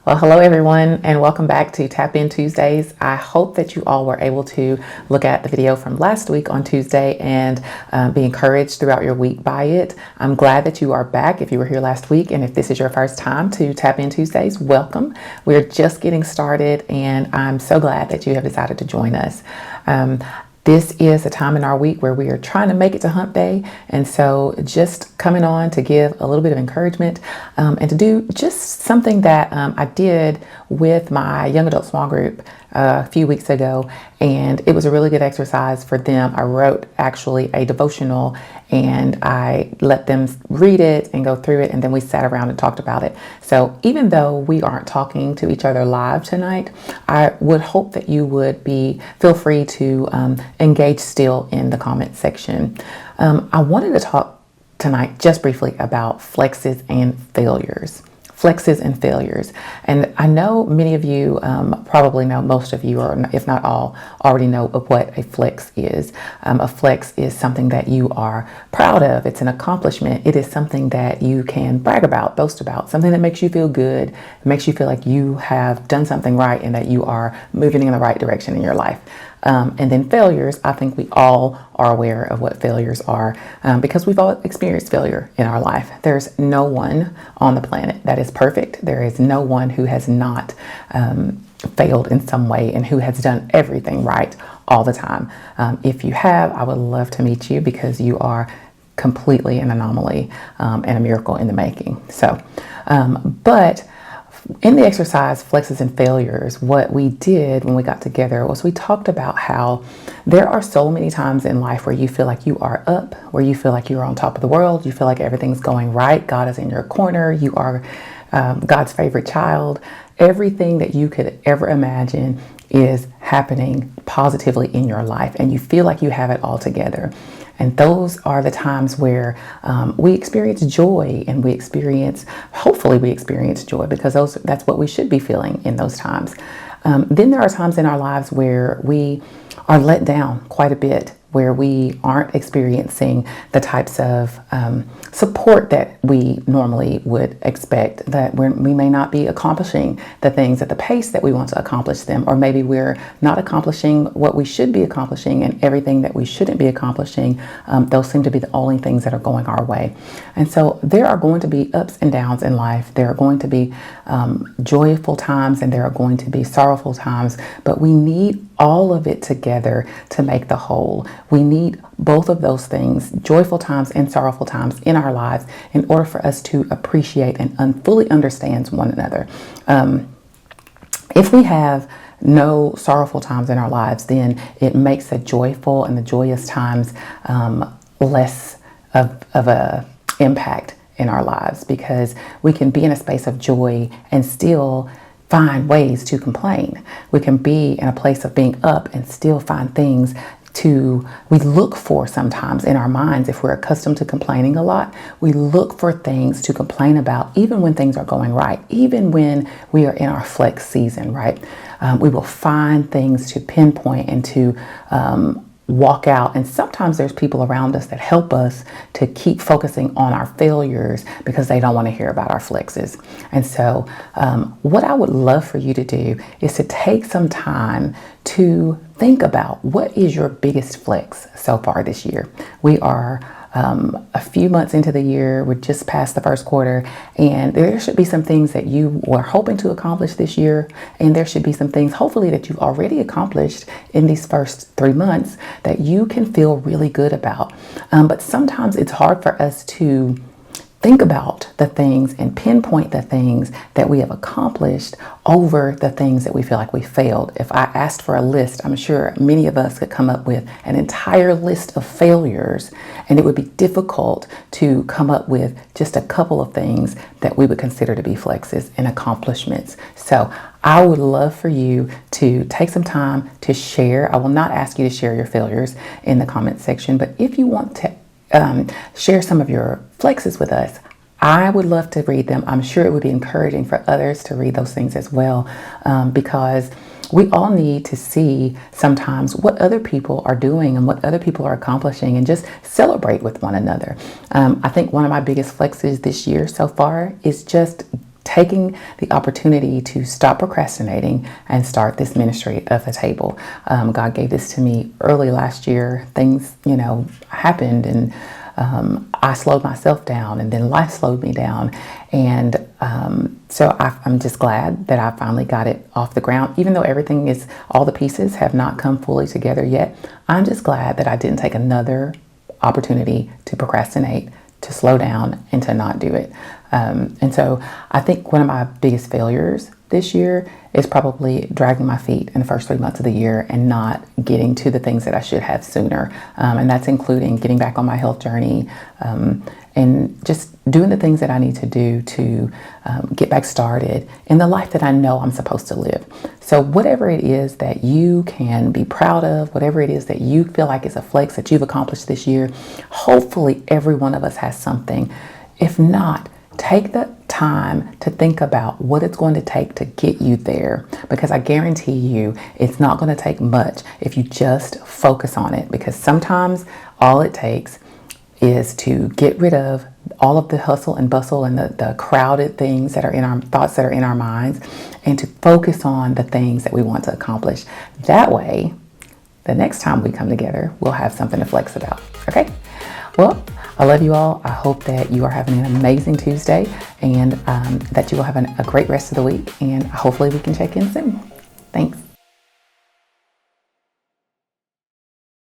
Well, hello everyone, and welcome back to Tap In Tuesdays. I hope that you all were able to look at the video from last week on Tuesday and be encouraged throughout your week by it. I'm glad that you are back if you were here last week, and if this is your first time to Tap In Tuesdays, welcome. We're just getting started, and I'm so glad that you have decided to join us. This is a time in our week where we are trying to make it to hump day. And so just coming on to give a little bit of encouragement and to do just something that I did with my young adult small group a few weeks ago. And it was a really good exercise for them. I wrote actually a devotional and I let them read it and go through it. And then we sat around and talked about it. So even though we aren't talking to each other live tonight, I would hope that you would feel free to engage still in the comment section. I wanted to talk tonight just briefly about flexes and failures. Flexes and failures. And I know many of you probably know, most of you, or if not all, already know of what a flex is. A flex is something that you are proud of. It's an accomplishment. It is something that you can brag about, boast about, something that makes you feel good, makes you feel like you have done something right and that you are moving in the right direction in your life. And then failures, I think we all are aware of what failures are because we've all experienced failure in our life. There's no one on the planet that is perfect. There is no one who has not failed in some way and who has done everything right all the time. If you have, I would love to meet you because you are completely an anomaly and a miracle in the making. So, but in the exercise, Flexes and Failures, what we did when we got together was we talked about how there are so many times in life where you feel like you are up, where you feel like you're on top of the world, you feel like everything's going right, God is in your corner, you are God's favorite child. Everything that you could ever imagine is happening positively in your life, and you feel like you have it all together. And those are the times where we experience joy, and hopefully we experience joy, because that's what we should be feeling in those times. Then there are times in our lives where we are let down quite a bit, where we aren't experiencing the types of support that we normally would expect, that we may not be accomplishing the things at the pace that we want to accomplish them, or maybe we're not accomplishing what we should be accomplishing, and everything that we shouldn't be accomplishing, those seem to be the only things that are going our way. And so there are going to be ups and downs in life. There are going to be joyful times and there are going to be sorrowful times, but we need all of it together to make the whole. We need both of those things, joyful times and sorrowful times in our lives, in order for us to appreciate and fully understand one another. If we have no sorrowful times in our lives, then it makes the joyful and the joyous times less of a impact in our lives, because we can be in a space of joy and still find ways to complain. We can be in a place of being up and still find things we look for sometimes in our minds. If we're accustomed to complaining a lot, we look for things to complain about, even when things are going right, even when we are in our flex season, right? We will find things to pinpoint and to walk out. And sometimes there's people around us that help us to keep focusing on our failures because they don't want to hear about our flexes. And so what I would love for you to do is to take some time to think about, what is your biggest flex so far this year? We are a few months into the year. We're just past the first quarter, and there should be some things that you were hoping to accomplish this year, and there should be some things hopefully that you've already accomplished in these first 3 months that you can feel really good about. But sometimes it's hard for us to think about the things and pinpoint the things that we have accomplished over the things that we feel like we failed. If I asked for a list, I'm sure many of us could come up with an entire list of failures, and it would be difficult to come up with just a couple of things that we would consider to be flexes and accomplishments. So I would love for you to take some time to share. I will not ask you to share your failures in the comment section, but if you want to share some of your flexes with us, I would love to read them. I'm sure it would be encouraging for others to read those things as well, because we all need to see sometimes what other people are doing and what other people are accomplishing, and just celebrate with one another. I think one of my biggest flexes this year so far is just taking the opportunity to stop procrastinating and start this ministry of the table. God gave this to me early last year. Things, happened, and I slowed myself down, and then life slowed me down. And so I'm just glad that I finally got it off the ground. Even though all the pieces have not come fully together yet, I'm just glad that I didn't take another opportunity to procrastinate, to slow down, and to not do it. And so I think one of my biggest failures this year is probably dragging my feet in the first 3 months of the year and not getting to the things that I should have sooner. And that's including getting back on my health journey, and just doing the things that I need to do to get back started in the life that I know I'm supposed to live. So whatever it is that you can be proud of, whatever it is that you feel like is a flex that you've accomplished this year, hopefully every one of us has something. If not, take the time to think about what it's going to take to get you there, because I guarantee you it's not going to take much if you just focus on it, because sometimes all it takes is to get rid of all of the hustle and bustle and the crowded things that are in our thoughts, that are in our minds, and to focus on the things that we want to accomplish. That way, the next time we come together, we'll have something to flex about. Okay? Well, I love you all. I hope that you are having an amazing Tuesday, and that you will have a great rest of the week, and hopefully we can check in soon. Thanks.